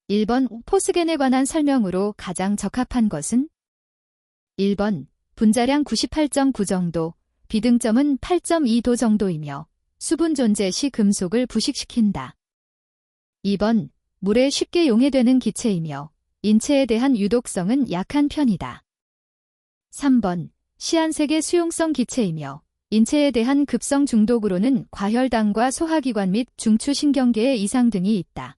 1번 포스겐에 관한 설명으로 가장 적합한 것은? 1번 분자량 98.9 정도, 비등점은 8.2도 정도이며 수분 존재 시 금속을 부식시킨다. 2번 물에 쉽게 용해되는 기체이며 인체에 대한 유독성은 약한 편이다. 3번 시한색의 수용성 기체이며 인체에 대한 급성 중독으로는 과혈당과 소화기관 및 중추신경계의 이상 등이 있다.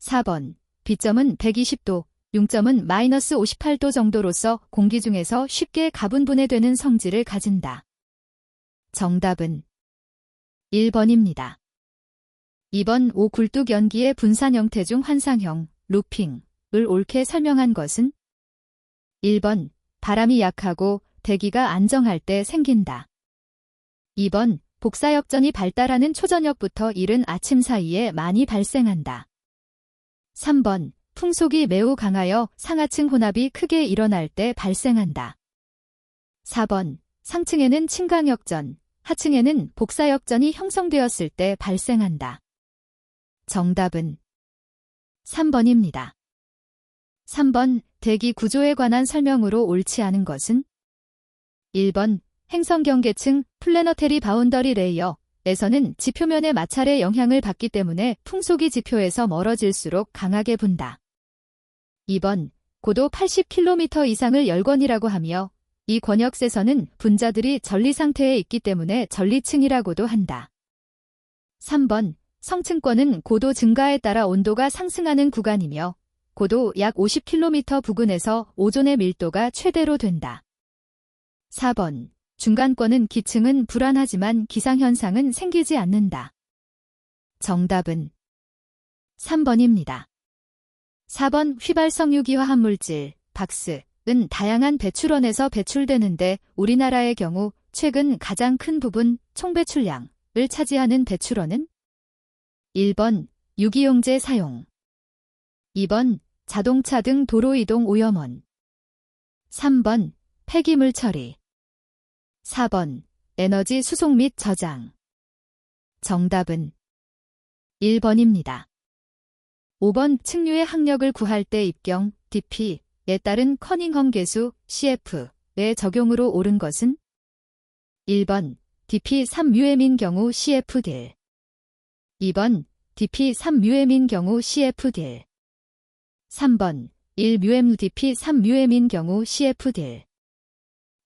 4번 B점은 120도, 융점은 마이너스 58도 정도로서 공기 중에서 쉽게 가분분해되는 성질을 가진다. 정답은 1번입니다. 2번 오굴뚝 연기의 분산 형태 중 환상형, 루핑을 옳게 설명한 것은? 1번 바람이 약하고 대기가 안정할 때 생긴다. 2번 복사역전이 발달하는 초저녁부터 이른 아침 사이에 많이 발생한다. 3번 풍속이 매우 강하여 상하층 혼합이 크게 일어날 때 발생한다. 4번 상층에는 침강역전, 하층에는 복사역전이 형성되었을 때 발생한다. 정답은 3번입니다. 3번 대기 구조에 관한 설명으로 옳지 않은 것은? 1번 행성 경계층 플래너테리 바운더리 레이어에서는 지표면의 마찰의 영향을 받기 때문에 풍속이 지표에서 멀어질수록 강하게 분다. 2번 고도 80km 이상을 열권이라고 하며 이 권역에서는 분자들이 전리 상태에 있기 때문에 전리층이라고도 한다. 3번 성층권은 고도 증가에 따라 온도가 상승하는 구간이며 고도 약 50km 부근에서 오존의 밀도가 최대로 된다. 4번 중간권은 기층은 불안하지만 기상현상은 생기지 않는다. 정답은 3번입니다. 4번 휘발성 유기화합물질, 박스는 다양한 배출원에서 배출되는데 우리나라의 경우 최근 가장 큰 부분 총배출량을 차지하는 배출원은? 1번 유기용제 사용, 2번 자동차 등 도로이동 오염원, 3번 폐기물 처리, 4번 에너지 수송 및 저장. 정답은 1번입니다. 5번 층류의 항력을 구할 때 입경, dp에 따른 커닝엄 계수, cf의 적용으로 옳은 것은? 1번 dp 3μm인 경우 cf딜, 2번 dp 3μm인 경우 cf딜, 3번 1μm dp 3μm인 경우 cf딜,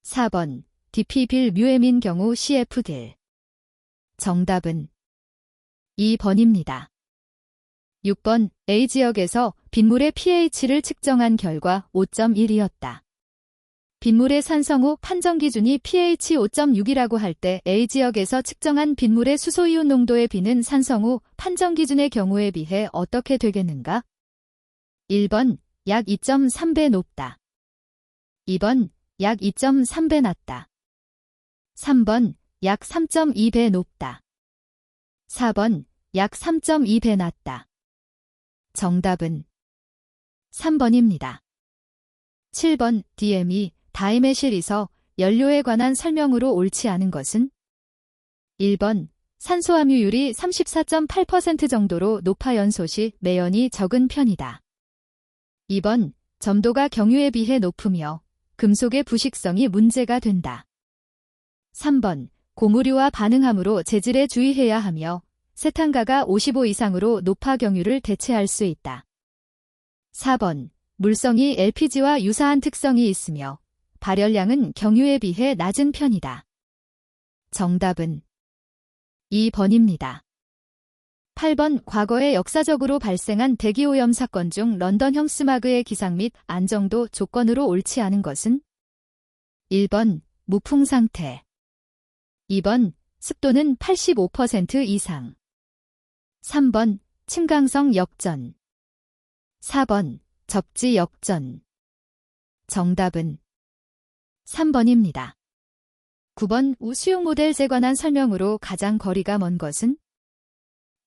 4번 dp 1μm인 경우 cf딜. 정답은 2번입니다. 6번 A지역에서 빗물의 pH를 측정한 결과 5.1이었다. 빗물의 산성우 판정 기준이 pH 5.6이라고 할 때 A지역에서 측정한 빗물의 수소이온 농도의 B는 산성우 판정 기준의 경우에 비해 어떻게 되겠는가? 1번 약 2.3배 높다. 2번 약 2.3배 낮다. 3번 약 3.2배 높다. 4번 약 3.2배 낮다. 정답은 3번입니다. 7번 DME 다이메실이서 연료에 관한 설명으로 옳지 않은 것은? 1번 산소함유율이 34.8% 정도로 높아 연소 시 매연이 적은 편이다. 2번 점도가 경유에 비해 높으며 금속의 부식성이 문제가 된다. 3번 고무류와 반응함으로 재질에 주의해야 하며 세탄가가 55 이상으로 높아 경유를 대체할 수 있다. 4번 물성이 LPG와 유사한 특성이 있으며 발열량은 경유에 비해 낮은 편이다. 정답은 2번입니다. 8번 과거에 역사적으로 발생한 대기오염 사건 중 런던형 스마그의 기상 및 안정도 조건으로 옳지 않은 것은? 1번 무풍 상태, 2번 습도는 85% 이상, 3번 층강성 역전, 4번 접지 역전. 정답은 3번입니다. 9번 우수용 모델에 관한 설명으로 가장 거리가 먼 것은?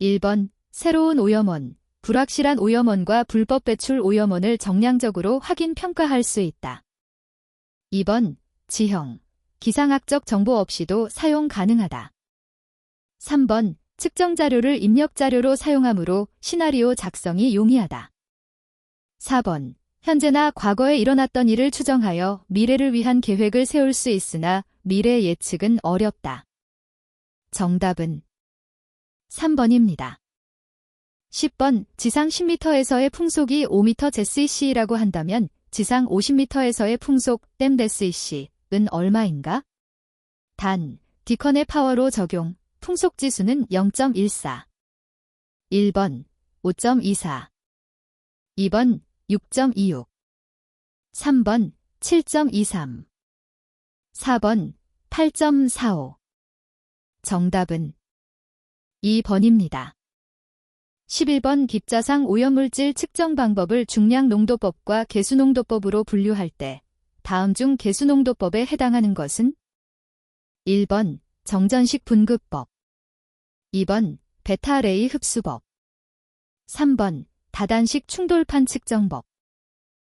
1번 새로운 오염원, 불확실한 오염원과 불법 배출 오염원을 정량적으로 확인 평가할 수 있다. 2번 지형, 기상학적 정보 없이도 사용 가능하다. 3번 측정 자료를 입력 자료로 사용하므로 시나리오 작성이 용이하다. 4번. 현재나 과거에 일어났던 일을 추정하여 미래를 위한 계획을 세울 수 있으나 미래 예측은 어렵다. 정답은 3번입니다. 10번. 지상 10m에서의 풍속이 5m 제스이씨라고 한다면 지상 50m에서의 풍속 댐 데스이씨은 얼마인가? 단, 디컨의 파워로 적용, 풍속지수는 0.14. 1번 5.24, 2번 6.26, 3번 7.23, 4번 8.45. 정답은 2번입니다. 11번 깊자상 오염물질 측정 방법을 중량농도법과 개수농도법으로 분류할 때 다음 중 개수농도법에 해당하는 것은? 1번 정전식 분급법, 2번 베타-레이 흡수법, 3번 다단식 충돌판 측정법,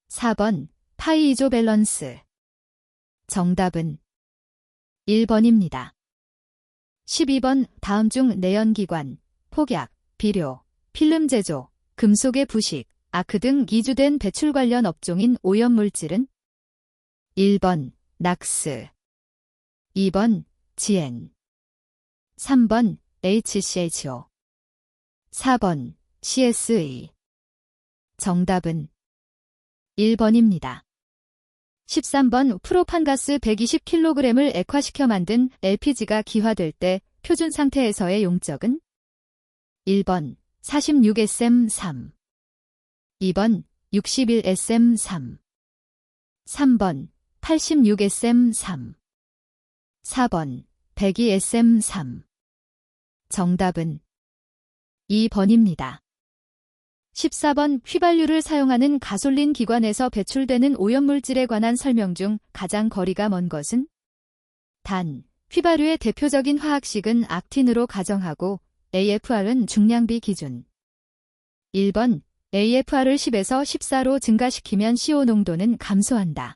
4번 파이 이조 밸런스. 정답은 1번입니다. 12번 다음 중 내연기관, 폭약, 비료, 필름 제조, 금속의 부식, 아크 등 기주된 배출 관련 업종인 오염물질은? 1번 낙스, 2번 지엔, 3번 HCHO, 4번 CSE. 정답은 1번입니다. 13번 프로판가스 120kg을 액화시켜 만든 LPG가 기화될 때 표준 상태에서의 용적은? 1번 46SM3, 2번 61SM3, 3번 86SM3, 4번 102SM3. 정답은 2번입니다. 14번 휘발유를 사용하는 가솔린 기관에서 배출되는 오염물질에 관한 설명 중 가장 거리가 먼 것은? 단, 휘발유의 대표적인 화학식은 악틴으로 가정하고 AFR은 중량비 기준. 1번 AFR을 10에서 14로 증가시키면 CO 농도는 감소한다.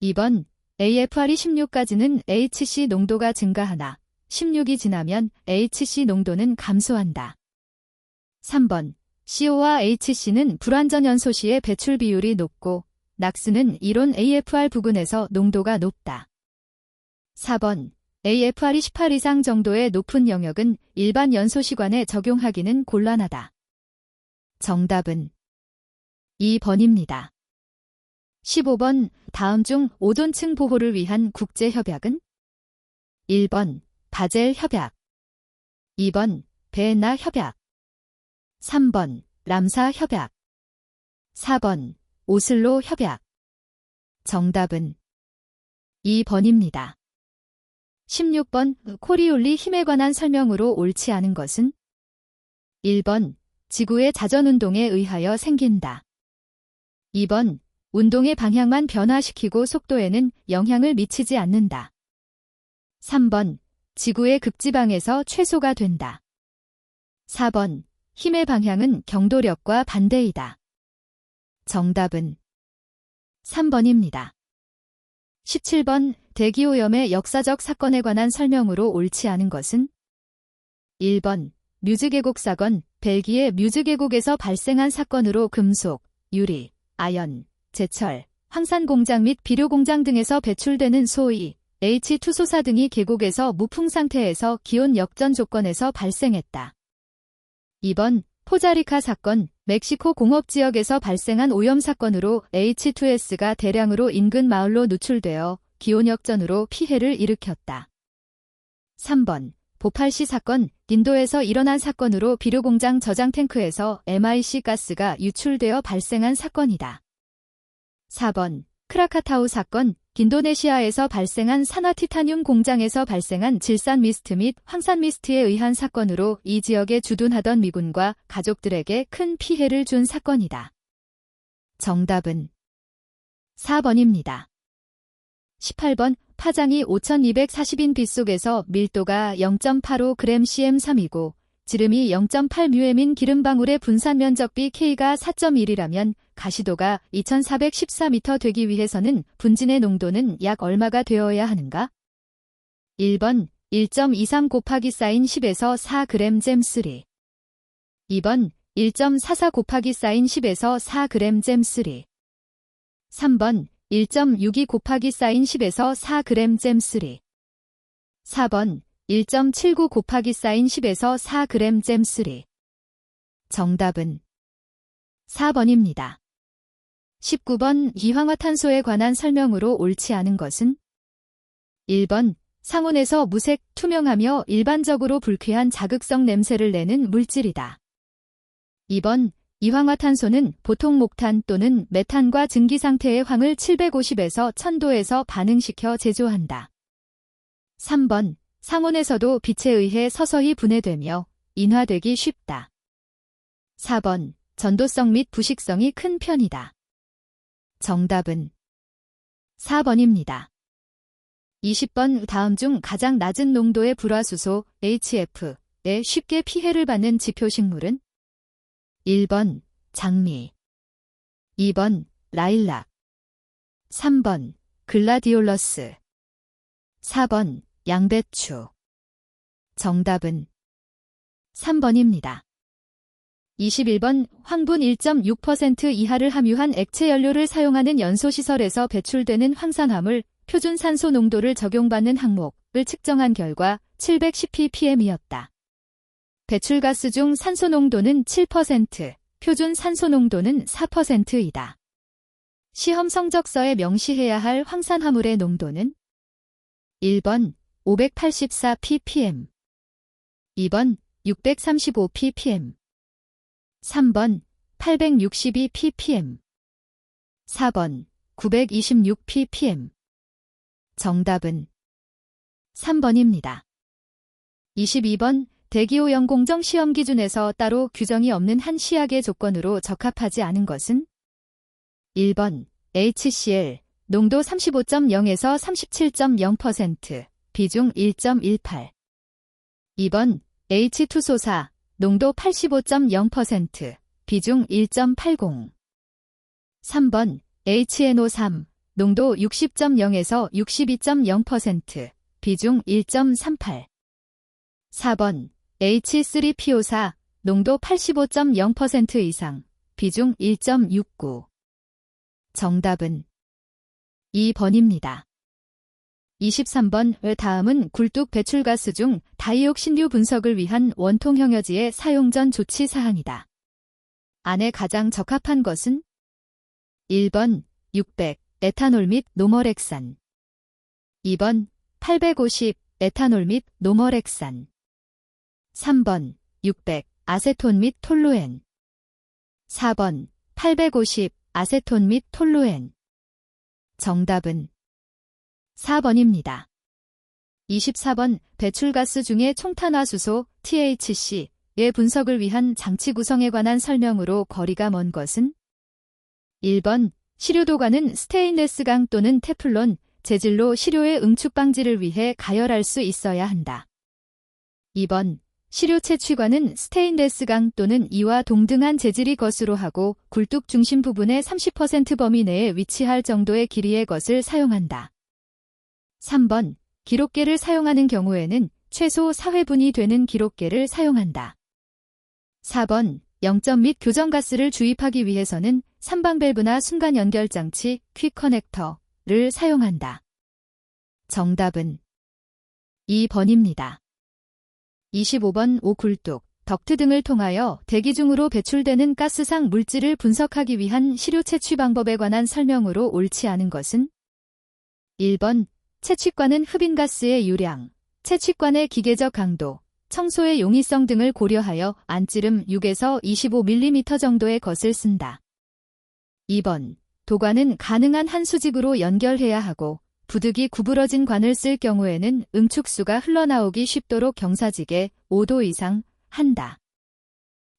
2번 AFR이 16까지는 HC 농도가 증가하나 16이 지나면 HC 농도는 감소한다. 3번 CO와 HC는 불완전 연소 시의 배출 비율이 높고 낙스는 이론 AFR 부근에서 농도가 높다. 4번 AFR이 18 이상 정도의 높은 영역은 일반 연소시관에 적용하기는 곤란하다. 정답은 2번입니다. 15번 다음 중 오존층 보호를 위한 국제협약은? 1번 바젤 협약, 2번 베엔나 협약, 3번 람사 협약, 4번 오슬로 협약. 정답은 2번입니다. 16번 코리올리 힘에 관한 설명으로 옳지 않은 것은? 1번 지구의 자전운동에 의하여 생긴다. 2번 운동의 방향만 변화시키고 속도에는 영향을 미치지 않는다. 3번 지구의 극지방에서 최소가 된다. 4번 힘의 방향은 경도력과 반대이다. 정답은 3번입니다. 17번 대기오염의 역사적 사건에 관한 설명으로 옳지 않은 것은? 1번 뮤즈 계곡 사건, 벨기에 뮤즈 계곡에서 발생한 사건으로 금속, 유리, 아연, 제철, 황산 공장 및 비료 공장 등에서 배출되는 소위 H2 소사 등이 계곡에서 무풍 상태에서 기온 역전 조건에서 발생했다. 2번 포자리카 사건, 멕시코 공업지역에서 발생한 오염 사건으로 H2S가 대량으로 인근 마을로 누출되어 기온 역전으로 피해를 일으켰다. 3번 보팔시 사건, 인도에서 일어난 사건으로 비료공장 저장 탱크에서 MIC 가스가 유출되어 발생한 사건이다. 4번 크라카타우 사건, 인도네시아에서 발생한 산화티타늄 공장에서 발생한 질산 미스트 및 황산 미스트에 의한 사건으로 이 지역에 주둔하던 미군과 가족들에게 큰 피해를 준 사건이다. 정답은 4번입니다. 18번 파장이 5240인 빗속에서 밀도가 0.85g/cm3이고 지름이 0.8μm인 기름방울의 분산 면적비 K가 4.1이라면 가시도가 2414m 되기 위해서는 분진의 농도는 약 얼마가 되어야 하는가? 1번 1.23 곱하기 사인 10에서 4g/3, 2번 1.44 곱하기 사인 10에서 4g 잼 3. 3번 1.62 곱하기 사인 10에서 4g 잼 3. 4번 1.79 곱하기 사인 10에서 4g 잼 3. 정답은 4번입니다. 19번 이황화탄소에 관한 설명으로 옳지 않은 것은 1번 상온에서 무색, 투명하며 일반적으로 불쾌한 자극성 냄새를 내는 물질이다. 2번 이황화탄소는 보통 목탄 또는 메탄과 증기 상태의 황을 750에서 1000도에서 반응시켜 제조한다. 3번 상온에서도 빛에 의해 서서히 분해되며 인화되기 쉽다. 4번 전도성 및 부식성이 큰 편이다. 정답은 4번입니다. 20번 다음 중 가장 낮은 농도의 불화수소 HF에 쉽게 피해를 받는 지표식물은 1번 장미, 2번 라일락, 3번 글라디올러스, 4번 양배추. 정답은 3번입니다. 21번 황분 1.6% 이하를 함유한 액체 연료를 사용하는 연소시설에서 배출되는 황산화물 표준 산소 농도를 적용받는 항목을 측정한 결과 710ppm이었다. 배출가스 중 산소 농도는 7%, 표준 산소 농도는 4%이다. 시험 성적서에 명시해야 할 황산화물의 농도는 1번 584ppm, 2번 635ppm, 3번 862ppm, 4번 926ppm. 정답은 3번입니다. 22번 대기오염 공정 시험 기준에서 따로 규정이 없는 한 시약의 조건으로 적합하지 않은 것은 1번 HCl 농도 35.0에서 37.0%, 비중 1.18. 2번 H2소사 농도 85.0%, 비중 1.80. 3번 HNO3 농도 60.0에서 62.0%, 비중 1.38. 4번 H3PO4 농도 85.0% 이상, 비중 1.69. 정답은 2번입니다. 23번 다음은 굴뚝 배출가스 중 다이옥신류 분석을 위한 원통 형여지의 사용 전 조치 사항이다. 안에 가장 적합한 것은 1번 600 에탄올 및 노멀액산, 2번 850 에탄올 및 노멀액산, 3번 600 아세톤 및 톨루엔, 4번 850 아세톤 및 톨루엔. 정답은 4번입니다. 24번 배출가스 중에 총탄화수소 THC의 분석을 위한 장치 구성에 관한 설명으로 거리가 먼 것은 1번 시료도관은 스테인레스강 또는 테플론, 재질로 시료의 응축 방지를 위해 가열할 수 있어야 한다. 2번 시료 채취관은 스테인레스강 또는 이와 동등한 재질이 것으로 하고 굴뚝 중심 부분의 30% 범위 내에 위치할 정도의 길이의 것을 사용한다. 3번 기록계를 사용하는 경우에는 최소 4회분이 되는 기록계를 사용한다. 4번 영점 및 교정가스를 주입하기 위해서는 삼방밸브나 순간 연결장치 퀵 커넥터를 사용한다. 정답은 2번입니다. 25번 오굴뚝, 덕트 등을 통하여 대기 중으로 배출되는 가스상 물질을 분석하기 위한 시료 채취 방법에 관한 설명으로 옳지 않은 것은 1번 채취관은 흡인가스의 유량, 채취관의 기계적 강도, 청소의 용이성 등을 고려하여 안찌름 6에서 25mm 정도의 것을 쓴다. 2번 도관은 가능한 한 수직으로 연결해야 하고 부득이 구부러진 관을 쓸 경우에는 응축수가 흘러나오기 쉽도록 경사지게 5도 이상 한다.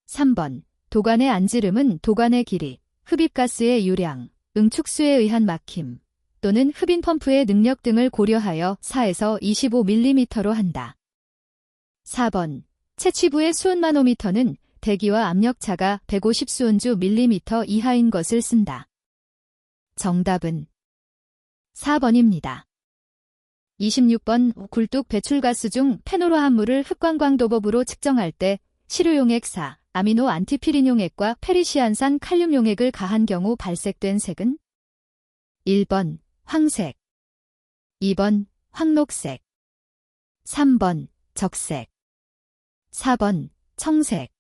3번 도관의 안지름은 도관의 길이, 흡입가스의 유량, 응축수에 의한 막힘 또는 흡인 펌프의 능력 등을 고려하여 4에서 25mm로 한다. 4번 채취부의 수온 마노미터는 대기와 압력차가 150 수온주 밀리미터 이하인 것을 쓴다. 정답은 4번입니다. 26번 굴뚝 배출가스 중 페놀화합물을 흡광광도법으로 측정할 때 시료용액 4 아미노 안티피린 용액과 페리시안산 칼륨 용액을 가한 경우 발색된 색은 1번 황색, 2번 황록색, 3번 적색, 4번 청색.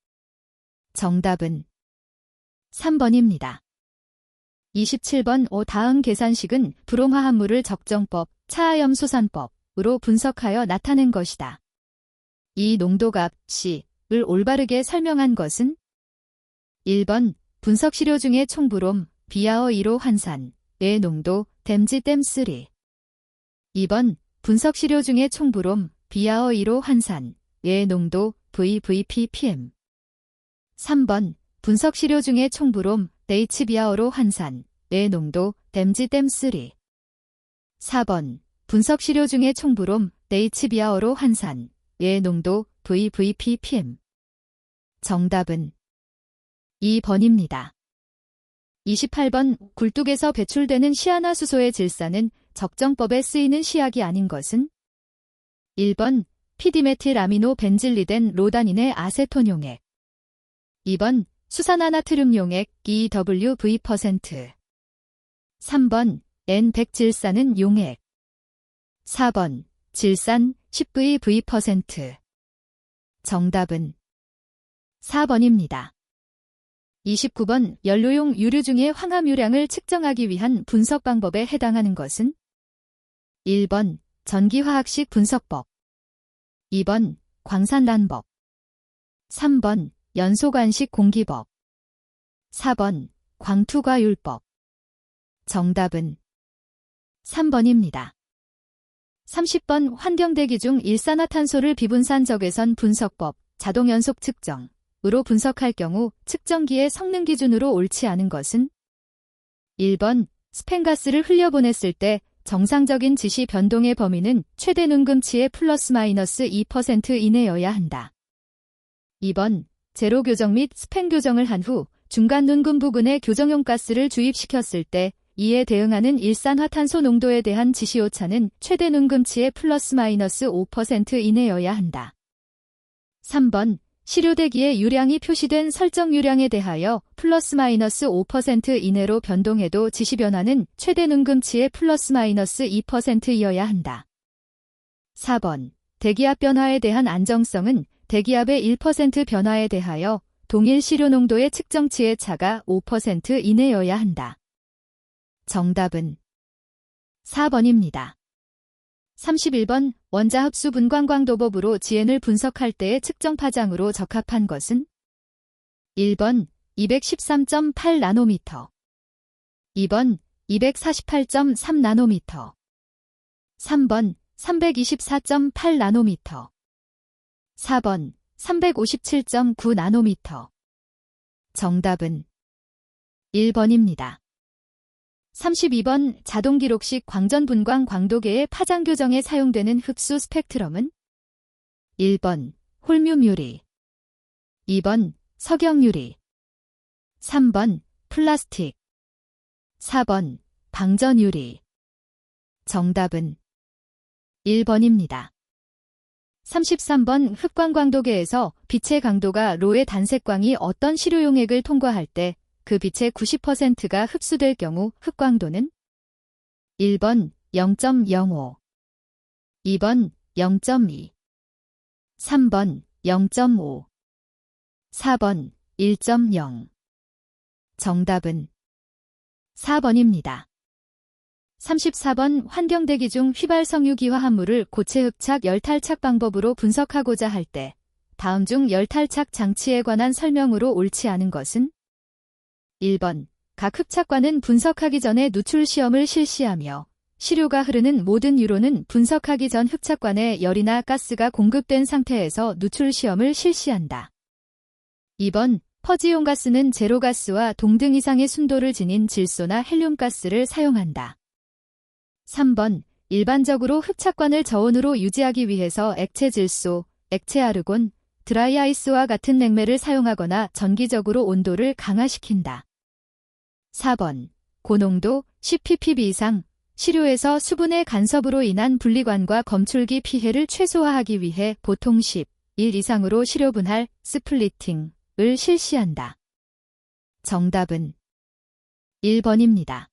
정답은 3번입니다. 27번 다음 계산식은 불용화합물을 적정법, 차하염소산법으로 분석하여 나타낸 것이다. 이 농도값 C을 올바르게 설명한 것은 1번 분석시료 중에 총브롬, 비아어 1호 환산의 농도 댐지-댐3. 2번 분석시료 중에 총브롬, 비아어 1호 환산의 농도 VVppm. 3번 분석시료 중에 총브롬, H비아어로 환산의 농도 댐지-댐3. 4번 분석시료 중에 총브롬, H비아어로 환산의 농도 VVppm. 정답은 2번입니다. 28번 굴뚝에서 배출되는 시아나수소의 질산은 적정법에 쓰이는 시약이 아닌 것은 1번 피디메틸아미노 벤질리덴 로다닌의 아세톤 용액, 2번 수산화나트륨 용액 EWV%, 3번 N100질산은 용액, 4번 질산 10VV%. 정답은 4번입니다. 29번 연료용 유류 중의 황함유량을 측정하기 위한 분석 방법에 해당하는 것은 1번 전기화학식 분석법, 2번 광산란법, 3번 연소관식 공기법, 4번 광투과율법. 정답은 3번입니다. 30번 환경대기 중 일산화탄소를 비분산 적외선 분석법, 자동연속 측정으로 분석할 경우 측정기의 성능 기준으로 옳지 않은 것은 1번 스팸가스를 흘려보냈을 때 정상적인 지시 변동의 범위는 최대 눈금치의 플러스 마이너스 2% 이내여야 한다. 2번 제로 교정 및 스팸 교정을 한 후 중간 눈금 부근에 교정용 가스를 주입시켰을 때 이에 대응하는 일산화탄소 농도에 대한 지시오차는 최대 눈금치의 플러스 마이너스 5% 이내여야 한다. 3번 시료대기에 유량이 표시된 설정 유량에 대하여 플러스 마이너스 5% 이내로 변동해도 지시 변화는 최대 눈금치의 플러스 마이너스 2%이어야 한다. 4번 대기압 변화에 대한 안정성은 대기압의 1% 변화에 대하여 동일 시료 농도의 측정치의 차가 5% 이내여야 한다. 정답은 4번입니다. 31번 원자 흡수 분광 광도법으로 지엔을 분석할 때의 측정 파장으로 적합한 것은 1번 213.8 나노미터, 2번 248.3 나노미터, 3번 324.8 나노미터, 4번 357.9 나노미터. 정답은 1번입니다. 32번 자동기록식 광전분광 광도계의 파장 교정에 사용되는 흡수 스펙트럼은 1번 홀뮴유리, 2번 석영유리, 3번 플라스틱, 4번 방전유리. 정답은 1번입니다. 33번 흑광광도계에서 빛의 강도가 로의 단색광이 어떤 시료용액을 통과할 때 그 빛의 90%가 흡수될 경우 흑광도는 1번 0.05, 2번 0.2, 3번 0.5, 4번 1.0. 정답은 4번입니다. 34번 환경대기 중 휘발성유기화합물을 고체 흡착 열탈착 방법으로 분석하고자 할 때 다음 중 열탈착 장치에 관한 설명으로 옳지 않은 것은 1번 각 흡착관은 분석하기 전에 누출 시험을 실시하며 시료가 흐르는 모든 유로는 분석하기 전 흡착관에 열이나 가스가 공급된 상태에서 누출 시험을 실시한다. 2번 퍼지용 가스는 제로가스와 동등 이상의 순도를 지닌 질소나 헬륨가스를 사용한다. 3번 일반적으로 흡착관을 저온으로 유지하기 위해서 액체 질소, 액체 아르곤, 드라이 아이스와 같은 냉매를 사용하거나 전기적으로 온도를 강화시킨다. 4번 고농도 10ppb 이상 시료에서 수분의 간섭으로 인한 분리관과 검출기 피해를 최소화하기 위해 보통 10, 1 이상으로 시료 분할, 스플리팅을 을 실시한다. 정답은 1번입니다.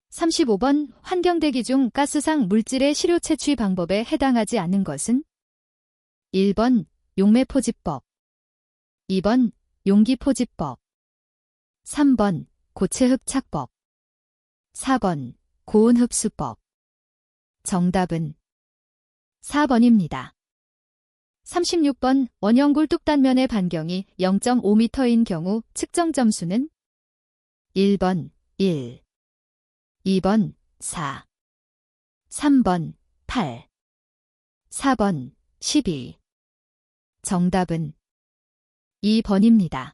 35번 환경대기 중 가스상 물질의 시료 채취 방법에 해당하지 않는 것은 1번 용매포집법, 2번 용기포집법, 3번 고체흡착법, 4번 고온흡수법. 정답은 4번입니다. 36번 원형 굴뚝단면의 반경이 0.5m인 경우 측정 점수는 1번 1, 2번 4, 3번 8, 4번 12. 정답은 2번입니다.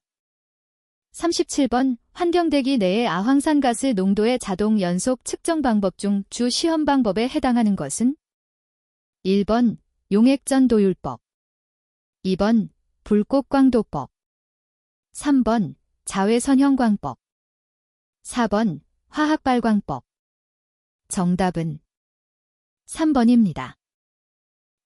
37번 환경대기 내의 아황산가스 농도의 자동 연속 측정 방법 중 주 시험 방법에 해당하는 것은 1번 용액전도율법, 2번 불꽃광도법, 3번 자외선형광법, 4번 화학발광법. 정답은 3번입니다.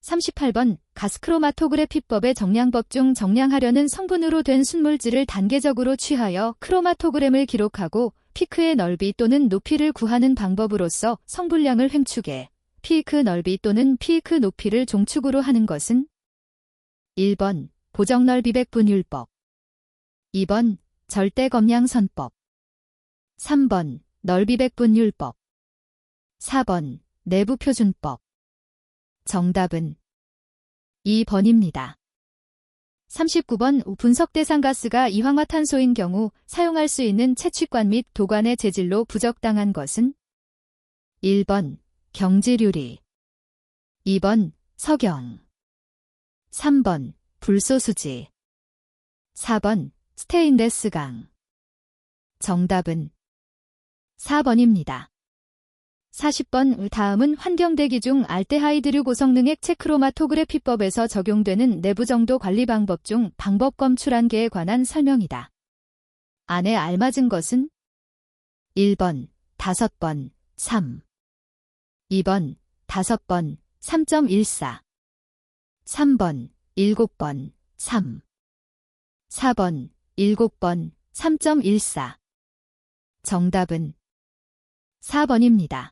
38번 가스크로마토그래피법의 정량법 중 정량하려는 성분으로 된 순물질을 단계적으로 취하여 크로마토그램을 기록하고 피크의 넓이 또는 높이를 구하는 방법으로서 성분량을 횡축해 피크 넓이 또는 피크 높이를 종축으로 하는 것은 1번 보정넓이백분율법, 2번 절대검량선법, 3번 넓이백분율법, 4번 내부표준법. 정답은 2번입니다. 39번 분석대상 가스가 이황화탄소인 경우 사용할 수 있는 채취관 및 도관의 재질로 부적당한 것은 1번 경지유리, 2번 석영, 3번 불소수지, 4번 스테인레스강. 정답은 4번입니다. 40번 다음은 환경대기 중 알데하이드류 고성능액 체크로마토그래피법에서 적용되는 내부정도 관리 방법 중 방법 검출한계에 관한 설명이다. 안에 알맞은 것은 1번 5번 3, 2번 5번 3.14, 3번 7번 3, 4번 7번 3.14. 정답은 4번입니다.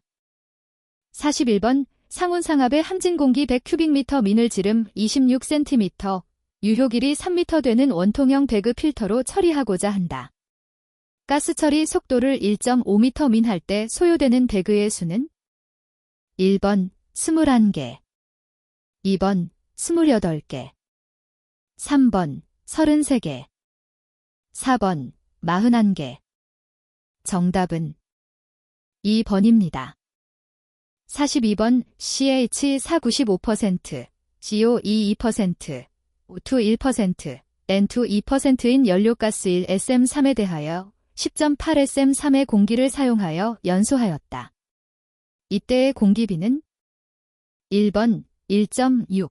41번 상온상압의 함진공기 100큐빅미터 미늘 지름 26cm, 유효 길이 3m 되는 원통형 배그 필터로 처리하고자 한다. 가스 처리 속도를 1.5m 미할 때 소요되는 배그의 수는 1번 21개, 2번 28개, 3번 33개, 4번 41개. 정답은 2번입니다. 42번 CH4 95%, CO2 2%, O2 1%, N2 2%인 연료가스 1SM3에 대하여 10.8SM3의 공기를 사용하여 연소하였다. 이때의 공기비는 1번 1.6,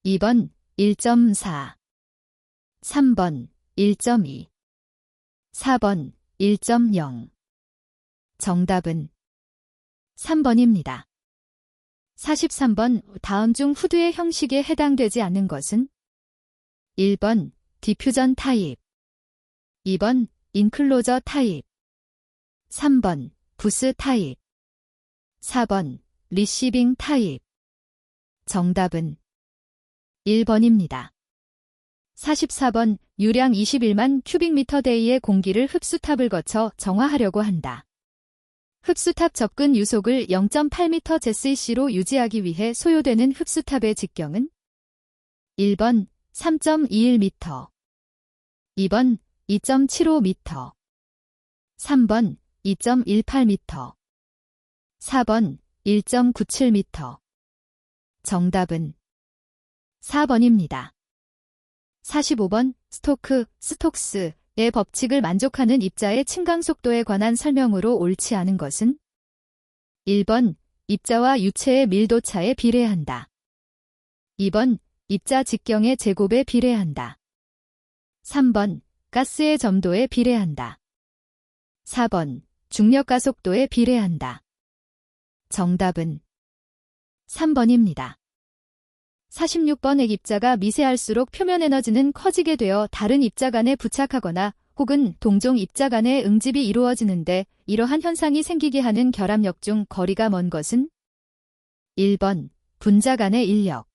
2번 1.4, 3번 1.2, 4번 1.0. 정답은 3번입니다. 43번 다음 중 후드의 형식에 해당되지 않는 것은 1번 디퓨전 타입, 2번 인클로저 타입, 3번 부스 타입, 4번 리시빙 타입. 정답은 1번입니다. 44번 유량 21만 큐빅미터 데이의 공기를 흡수탑을 거쳐 정화하려고 한다. 흡수탑 접근 유속을 0.8m 제cc로 유지하기 위해 소요되는 흡수탑의 직경은 1번 3.21m, 2번 2.75m, 3번 2.18m, 4번 1.97m. 정답은 4번입니다. 45번 스톡스의 법칙을 만족하는 입자의 침강 속도에 관한 설명으로 옳지 않은 것은 1번 입자와 유체의 밀도차에 비례한다. 2번 입자 직경의 제곱에 비례한다. 3번 가스의 점도에 비례한다. 4번 중력 가속도에 비례한다. 정답은 3번입니다. 46번 액입자가 미세할수록 표면 에너지는 커지게 되어 다른 입자 간에 부착하거나 혹은 동종 입자 간의 응집이 이루어지는데 이러한 현상이 생기게 하는 결합력 중 거리가 먼 것은 1번 분자 간의 인력,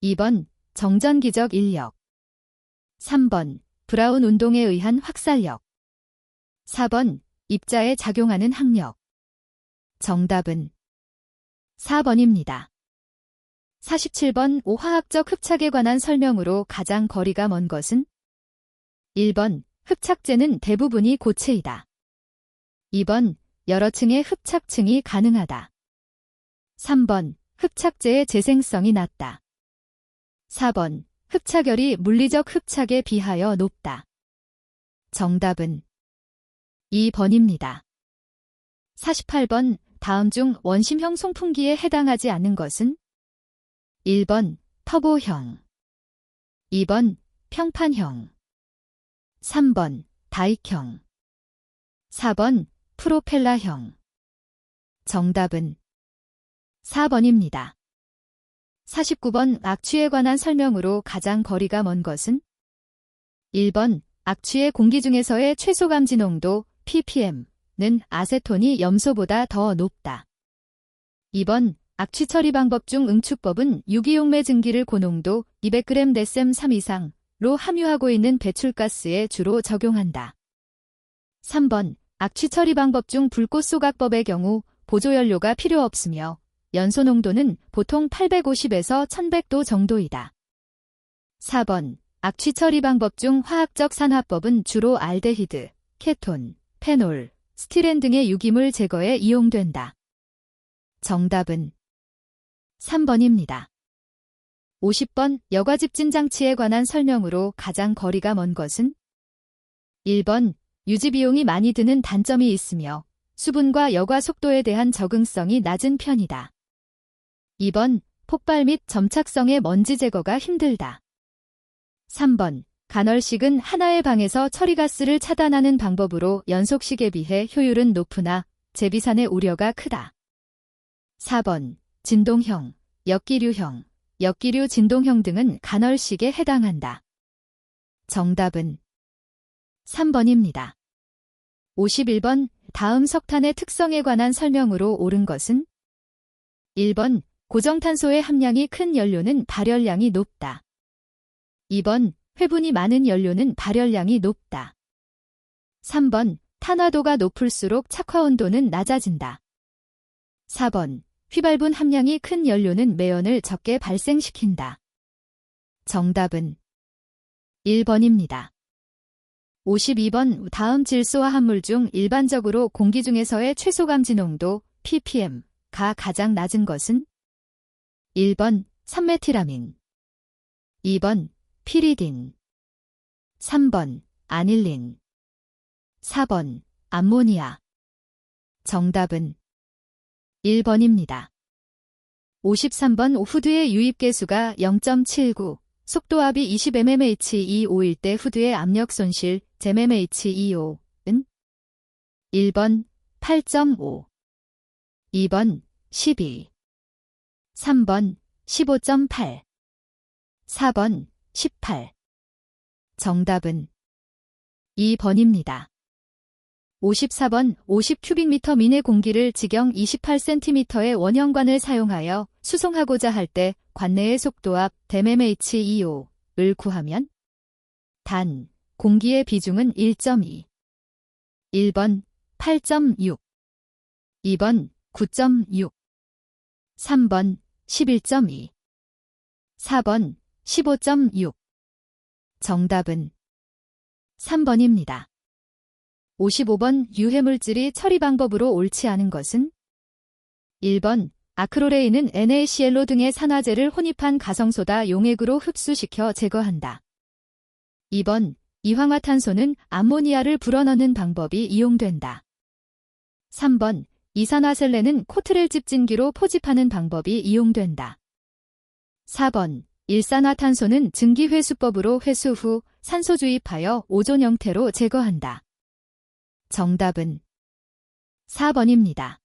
2번 정전기적 인력, 3번 브라운 운동에 의한 확살력, 4번 입자에 작용하는 항력. 정답은 4번입니다. 47번 화학적 흡착에 관한 설명으로 가장 거리가 먼 것은 1번 흡착제는 대부분이 고체이다. 2번 여러 층의 흡착층이 가능하다. 3번 흡착제의 재생성이 낮다. 4번 흡착열이 물리적 흡착에 비하여 높다. 정답은 2번입니다. 48번 다음 중 원심형 송풍기에 해당하지 않는 것은 1번 터보형, 2번 평판형, 3번 다익형, 4번 프로펠러형. 정답은 4번입니다. 49번 악취에 관한 설명으로 가장 거리가 먼 것은 1번 악취의 공기 중에서의 최소 감지 농도 ppm는 아세톤이 염소보다 더 높다. 2번 악취 처리 방법 중 응축법은 유기용매 증기를 고농도 200g 데셈 3 이상로 함유하고 있는 배출가스에 주로 적용한다. 3번 악취 처리 방법 중 불꽃소각법의 경우 보조연료가 필요 없으며 연소 농도는 보통 850에서 1100도 정도이다. 4번 악취 처리 방법 중 화학적 산화법은 주로 알데히드, 케톤, 페놀, 스티렌 등의 유기물 제거에 이용된다. 정답은 3번입니다. 50번 여과집진 장치에 관한 설명으로 가장 거리가 먼 것은 1번 유지비용이 많이 드는 단점이 있으며 수분과 여과 속도에 대한 적응성이 낮은 편이다. 2번 폭발 및 점착성의 먼지 제거가 힘들다. 3번 간헐식은 하나의 방에서 처리가스를 차단하는 방법으로 연속식에 비해 효율은 높으나 재비산의 우려가 크다. 4번 진동형, 역기류형, 역기류 진동형 등은 간헐식에 해당한다. 정답은 3번입니다. 51번 다음 석탄의 특성에 관한 설명으로 옳은 것은 1번 고정탄소의 함량이 큰 연료는 발열량이 높다. 2번 회분이 많은 연료는 발열량이 높다. 3번 탄화도가 높을수록 착화온도는 낮아진다. 4번 휘발분 함량이 큰 연료는 매연을 적게 발생시킨다. 정답은 1번입니다. 52번 다음 질소화 합물 중 일반적으로 공기 중에서의 최소 감지 농도 ppm가 가장 낮은 것은 1번 삼메티라민, 2번 피리딘, 3번 아닐린, 4번 암모니아. 정답은 1번입니다. 53번 후드의 유입계수가 0.79, 속도압이 20mmHg2.5일 때 후드의 압력 손실 mmHg2.5은 1번 8.5, 2번 12, 3번 15.8, 4번 18. 정답은 2번입니다. 54번 50큐빅미터 미내 공기를 지경 28cm의 원형관을 사용하여 수송하고자 할 때 관내의 속도압 mmHg2.5을 구하면 단, 공기의 비중은 1.2. 1번 8.6, 2번 9.6, 3번 11.2, 4번 15.6. 정답은 3번입니다. 55번 유해물질이 처리 방법으로 옳지 않은 것은 1번 아크로레인은 NaClO 등의 산화제를 혼입한 가성소다 용액으로 흡수시켜 제거한다. 2번 이황화탄소는 암모니아를 불어넣는 방법이 이용된다. 3번 이산화셀레는 코트렐 집진기로 포집하는 방법이 이용된다. 4번 일산화탄소는 증기회수법으로 회수 후 산소 주입하여 오존 형태로 제거한다. 정답은 4번입니다.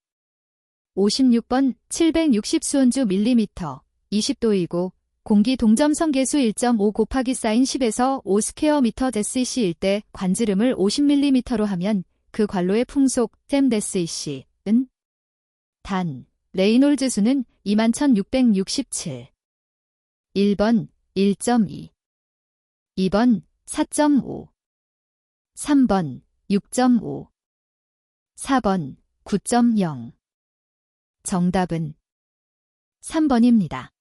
56번 760수온주 밀리미터 20도이고 공기 동점성 계수 1.5 곱하기 사인 10에서 5 스퀘어 미터 데시C일 때 관지름을 50mm로 하면 그 관로의 풍속 셈 데시C은 단 레이놀즈 수는 21,667. 1번 1.2 2번 4.5 3번 6.5 4번 9.0 정답은 3번입니다.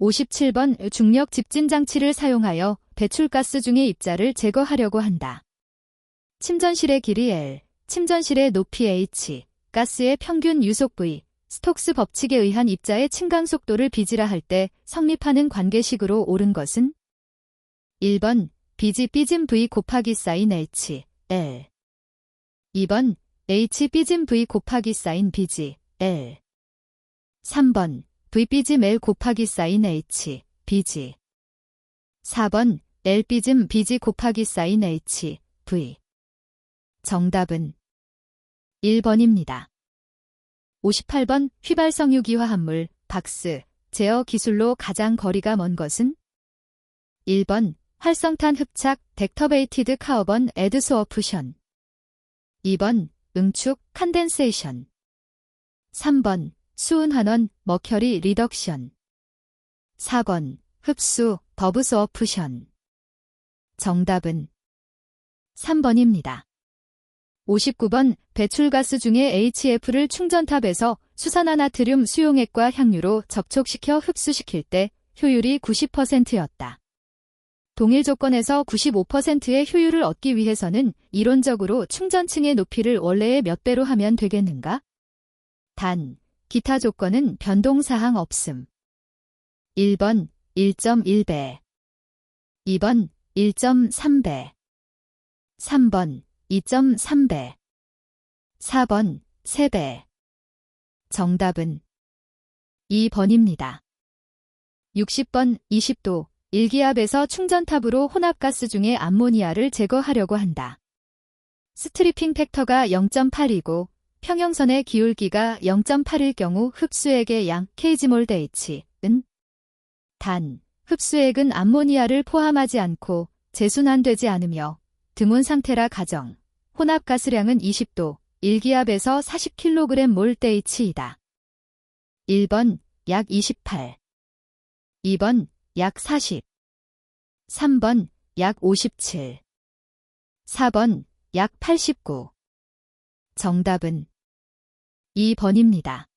57번 중력 집진 장치를 사용하여 배출가스 중의 입자를 제거하려고 한다. 침전실의 길이 L, 침전실의 높이 H, 가스의 평균 유속 V, 스톡스 법칙에 의한 입자의 침강 속도를 비지라 할 때 성립하는 관계식으로 옳은 것은 1번 Bg B진 V 곱하기 사인 H, L 2번 H B진 V 곱하기 사인 Bg, L 3번 V B진 L 곱하기 사인 H, Bg 4번 L B진 Bg 곱하기 사인 H, V 정답은 1번입니다. 58번 휘발성유기화합물 박스 제어 기술로 가장 거리가 먼 것은 1번 활성탄 흡착 덱터베이티드 카어번 애드소어프션 2번 응축 컨덴세이션 3번 수은환원 머큐리 리덕션 4번 흡수 버브소어프션 정답은 3번입니다. 59번 배출가스 중에 HF를 충전탑에서 수산화나트륨 수용액과 향유로 접촉시켜 흡수시킬 때 효율이 90%였다. 동일 조건에서 95%의 효율을 얻기 위해서는 이론적으로 충전층의 높이를 원래의 몇 배로 하면 되겠는가? 단, 기타 조건은 변동사항 없음. 1번 1.1배 2번 1.3배 3번 2.3배 4번 3배 정답은 2번입니다. 60번 20도 1기압에서 충전탑으로 혼합가스 중에 암모니아를 제거하려고 한다. 스트리핑 팩터가 0.8이고 평형선의 기울기가 0.8일 경우 흡수액의 양 kgmol H은 단, 흡수액은 암모니아를 포함하지 않고 재순환되지 않으며 드문 상태라 가정, 혼합가스량은 20도, 1기압에서 40kg/몰 H이다. 1번 약 28 2번 약 40 3번 약 57 4번 약 89 정답은 2번입니다.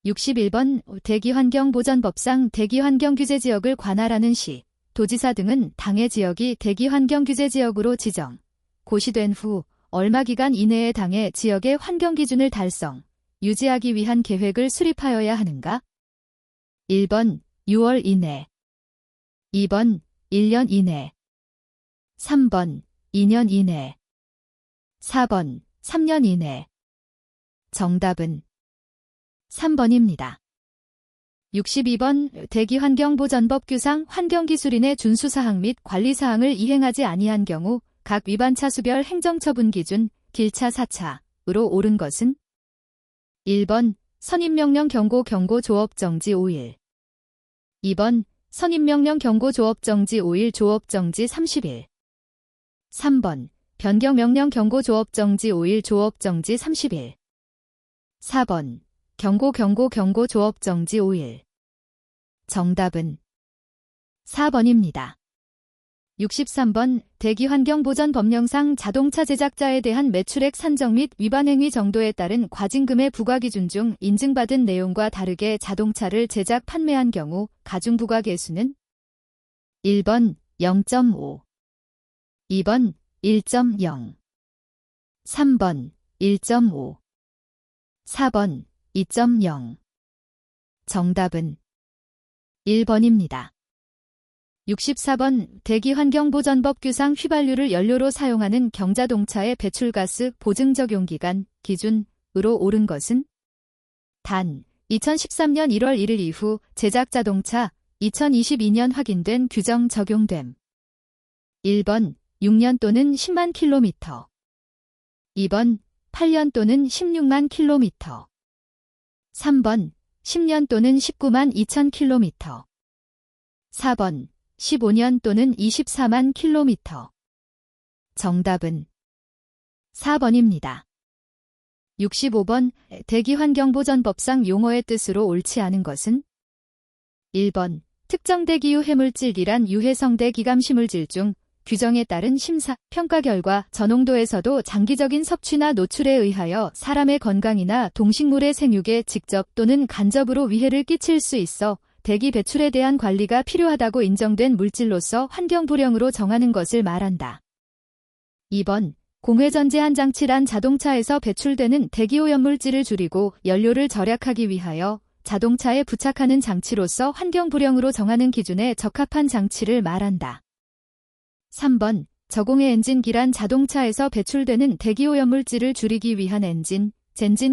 61번 대기환경보전법상 대기환경규제지역을 관할하는 시, 도지사 등은 당해 지역이 대기환경규제지역으로 지정, 고시된 후 얼마 기간 이내에 당해 지역의 환경기준을 달성, 유지하기 위한 계획을 수립하여야 하는가? 1번 6월 이내 2번 1년 이내 3번 2년 이내 4번 3년 이내 정답은 3번입니다. 62번 대기환경보전법 규상 환경기술인의 준수사항 및 관리사항을 이행하지 아니한 경우 각 위반차 수별 행정처분 기준 길차 4차으로 옳은 것은 1번 선임명령 경고 조업 정지 5일 2번 선임명령 경고 조업 정지 5일 조업 정지 30일 3번 변경명령 경고 조업 정지 5일 조업 정지 30일 4번 경고 조업 정지 5일 정답은 4번입니다. 63번 대기환경보전법령상 자동차 제작자에 대한 매출액 산정 및 위반 행위 정도에 따른 과징금의 부과기준 중 인증받은 내용과 다르게 자동차를 제작 판매한 경우 가중부과계수는 1번 0.5 2번 1.0 3번 1.5 4번 2.0 정답은 1번입니다. 64번 대기환경보전법 규상 휘발유를 연료로 사용하는 경자동차의 배출가스 보증 적용 기간 기준으로 옳은 것은 단 2013년 1월 1일 이후 제작 자동차 2022년 확인된 규정 적용됨. 1번 6년 또는 10만 킬로미터 2번 8년 또는 16만 킬로미터 3번 10년 또는 19만 2천 킬로미터 4번 15년 또는 24만 킬로미터. 정답은 4번입니다. 65번 대기환경보전법상 용어의 뜻으로 옳지 않은 것은 1번 특정 대기유 해물질이란 유해성대 기감식물질 중 규정에 따른 심사, 평가 결과 저농도에서도 장기적인 섭취나 노출에 의하여 사람의 건강이나 동식물의 생육에 직접 또는 간접으로 위해를 끼칠 수 있어 대기 배출에 대한 관리가 필요하다고 인정된 물질로서 환경불량으로 정하는 것을 말한다. 2번 공회전제한 장치란 자동차에서 배출되는 대기오염물질을 줄이고 연료를 절약하기 위하여 자동차에 부착하는 장치로서 환경불량으로 정하는 기준에 적합한 장치를 말한다. 3번 저공해 엔진기란 자동차에서 배출되는 대기오염물질을 줄이기 위한 엔진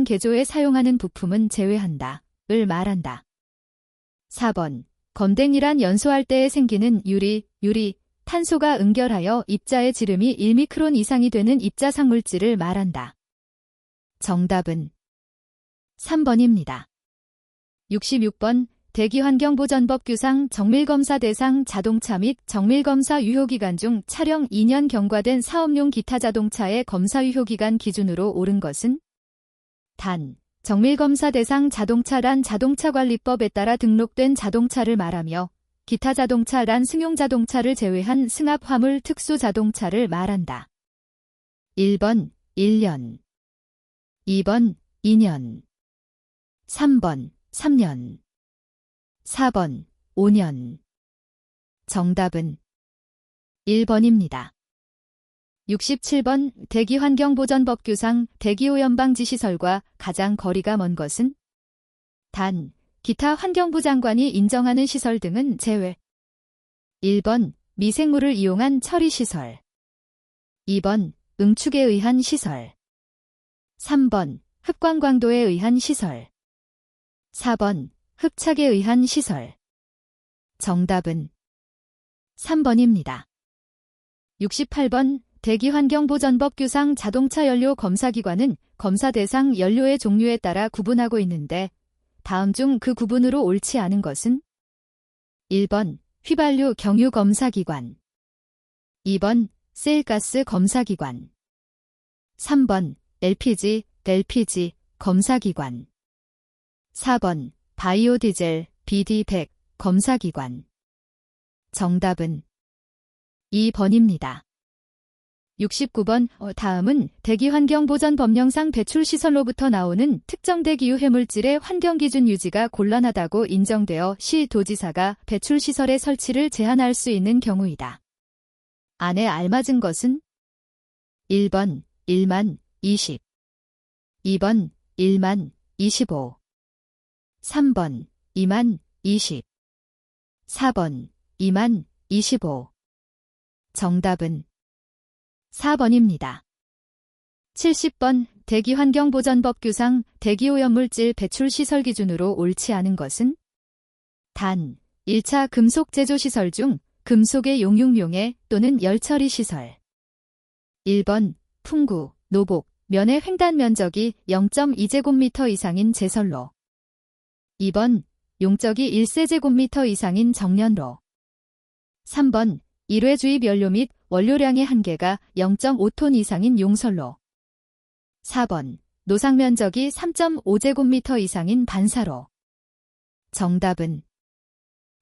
개조에 사용하는 부품은 제외한다. 을 말한다. 4번 건댕이란 연소할 때에 생기는 유리, 탄소가 응결하여 입자의 지름이 1미크론 이상이 되는 입자상물질을 말한다. 정답은 3번입니다. 66번 대기환경보전법 규상 정밀검사 대상 자동차 및 정밀검사 유효기간 중 차량 2년 경과된 사업용 기타 자동차의 검사 유효기간 기준으로 옳은 것은 단, 정밀검사 대상 자동차란 자동차관리법에 따라 등록된 자동차를 말하며 기타 자동차란 승용자동차를 제외한 승합화물 특수자동차를 말한다. 1번 1년 2번 2년 3번 3년 4번 5년. 정답은 1번입니다. 67번 대기환경보전법규상 대기오염방지시설과 가장 거리가 먼 것은 단, 기타 환경부 장관이 인정하는 시설 등은 제외. 1번 미생물을 이용한 처리시설 2번 응축에 의한 시설 3번 흡광광도에 의한 시설 4번 흡착에 의한 시설. 정답은 3번입니다. 68번 대기환경보전법규상 자동차 연료 검사기관은 검사 대상 연료의 종류에 따라 구분하고 있는데 다음 중 그 구분으로 옳지 않은 것은 1번 휘발유 경유 검사기관 2번 셀가스 검사기관 3번 LPG 검사기관 4번 바이오디젤 BD100 검사기관. 정답은 2번입니다. 69번 다음은 대기환경보전법령상 배출시설로부터 나오는 특정 대기유 해물질의 환경기준 유지가 곤란하다고 인정되어 시도지사가 배출시설의 설치를 제한할 수 있는 경우이다. 안에 알맞은 것은 1번 1만 20 2번 1만 25 3번 2만 20 4번 2만 25. 정답은 4번입니다. 70번 대기환경보전법규상 대기오염물질 배출시설 기준으로 옳지 않은 것은 단 1차 금속 제조시설 중 금속의 용융용해 또는 열처리시설 1번 풍구, 노복, 면의 횡단 면적이 0.2제곱미터 이상인 제설로 2번 용적이 1세제곱미터 이상인 정련로 3번 일회 주입 연료 및 원료량의 한계가 0.5톤 이상인 용설로 4번 노상 면적이 3.5제곱미터 이상인 반사로. 정답은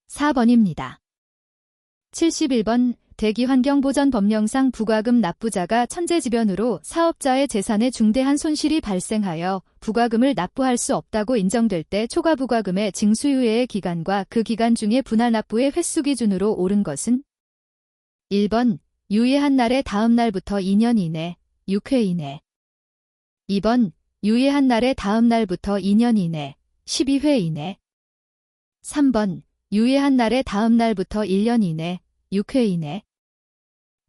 4번입니다. 71번 대기환경보전법령상 부과금 납부자가 천재지변으로 사업자의 재산에 중대한 손실이 발생하여 부과금을 납부할 수 없다고 인정될 때 초과 부과금의 징수유예의 기간과 그 기간 중에 분할 납부의 횟수 기준으로 옳은 것은 1번 유예한 날의 다음 날부터 2년 이내, 6회 이내 2번 유예한 날의 다음 날부터 2년 이내, 12회 이내 3번 유예한 날의 다음 날부터 1년 이내, 6회 이내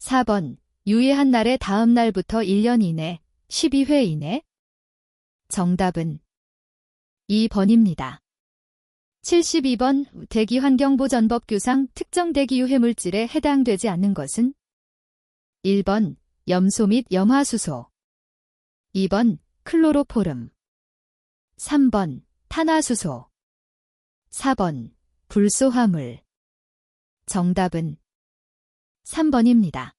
4번 유예한 날의 다음 날부터 1년 이내, 12회 이내. 정답은 2번입니다. 72번 대기환경보전법규상 특정 대기유해물질에 해당되지 않는 것은 1번 염소 및 염화수소 2번 클로로포름 3번 탄화수소 4번 불소화물 정답은 3번입니다.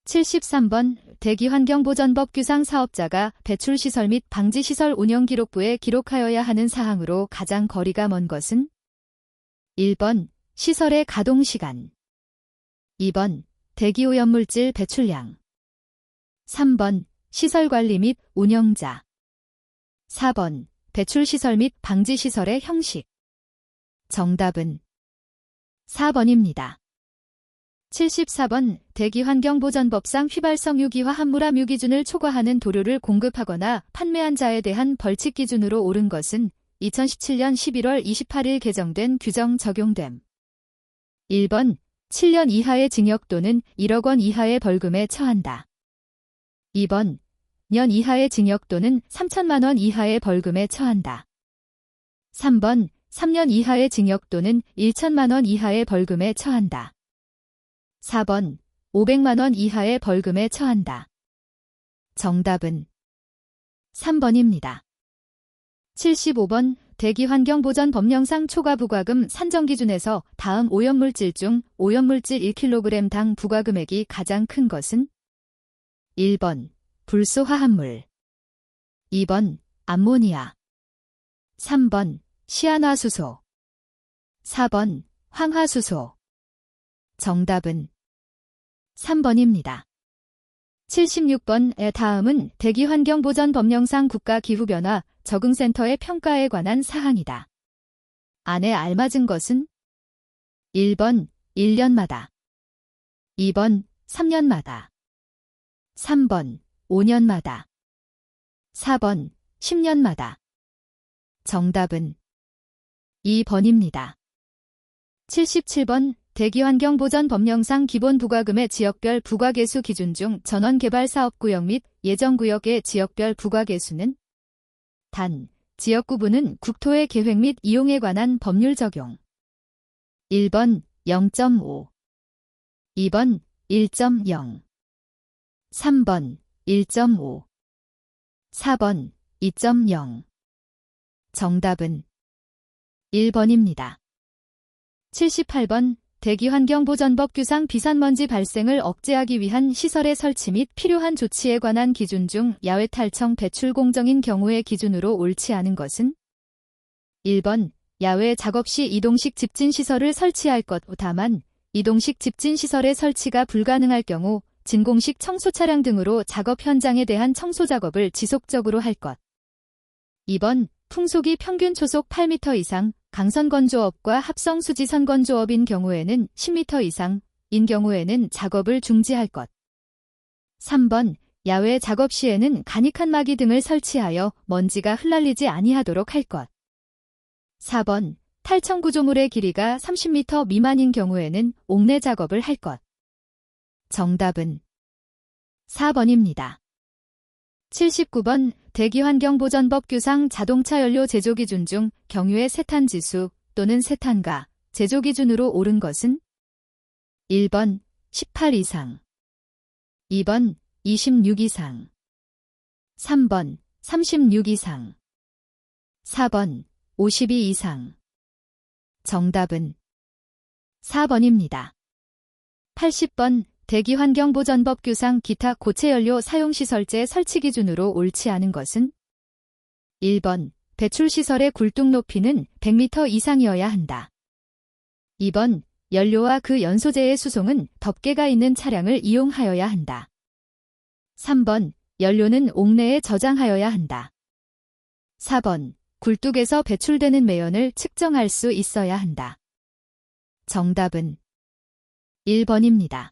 73번 대기환경보전법 규상 사업자가 배출시설 및 방지시설 운영기록부에 기록하여야 하는 사항으로 가장 거리가 먼 것은 1번 시설의 가동시간 2번 대기오염물질 배출량 3번 시설관리 및 운영자 4번 배출시설 및 방지시설의 형식 정답은 4번입니다. 74번 대기환경보전법상 휘발성 유기화 함무람 유기준을 초과하는 도료를 공급하거나 판매한 자에 대한 벌칙 기준으로 옳은 것은 2017년 11월 28일 개정된 규정 적용됨. 1번 7년 이하의 징역 또는 1억 원 이하의 벌금에 처한다. 2번 년 이하의 징역 또는 3천만 원 이하의 벌금에 처한다. 3번 3년 이하의 징역 또는 1천만 원 이하의 벌금에 처한다. 4번 500만 원 이하의 벌금에 처한다. 정답은 3번입니다. 75번 대기환경보전법령상 초과 부과금 산정 기준에서 다음 오염물질 중 오염물질 1kg당 부과금액이 가장 큰 것은 1번 불소화합물 2번 암모니아 3번 시안화수소 4번 황화수소 정답은 3번입니다. 76번의 다음은 대기환경보전법령상 국가기후변화 적응센터의 평가에 관한 사항이다. 안에 알맞은 것은 1번 1년마다 2번 3년마다 3번 5년마다 4번 10년마다 정답은 2번입니다. 77번 대기환경보전법령상 기본부과금의 지역별 부과개수 기준 중 전원개발사업구역 및 예정구역의 지역별 부과개수는 단, 지역구분은 국토의 계획 및 이용에 관한 법률 적용 1번 0.5 2번 1.0 3번 1.5 4번 2.0 정답은 1번입니다. 78번 대기환경보전법 규상 비산먼지 발생을 억제하기 위한 시설의 설치 및 필요한 조치에 관한 기준 중 야외탈청 배출 공정인 경우의 기준으로 옳지 않은 것은 1번 야외 작업 시 이동식 집진시설을 설치할 것 다만 이동식 집진시설의 설치가 불가능할 경우 진공식 청소차량 등으로 작업 현장에 대한 청소작업을 지속적으로 할 것 2번 풍속이 평균 초속 8m 이상 강선건조업과 합성수지선건조업인 경우에는 10m 이상인 경우에는 작업을 중지할 것. 3번 야외 작업 시에는 간이칸막이 등을 설치하여 먼지가 흩날리지 아니하도록 할 것. 4번 탈청 구조물의 길이가 30m 미만인 경우에는 옥내 작업을 할 것. 정답은 4번입니다. 79번 대기환경보전법 규상 자동차 연료 제조 기준 중 경유의 세탄지수 또는 세탄가 제조 기준으로 옳은 것은 1번 18 이상 2번 26 이상 3번 36 이상 4번 52 이상 정답은 4번입니다. 80번 대기환경보전법 규상 기타 고체연료 사용시설재 설치 기준으로 옳지 않은 것은 1번 배출시설의 굴뚝 높이는 100m 이상이어야 한다. 2번 연료와 그 연소제의 수송은 덮개가 있는 차량을 이용하여야 한다. 3번 연료는 옥내에 저장하여야 한다. 4번 굴뚝에서 배출되는 매연을 측정할 수 있어야 한다. 정답은 1번입니다.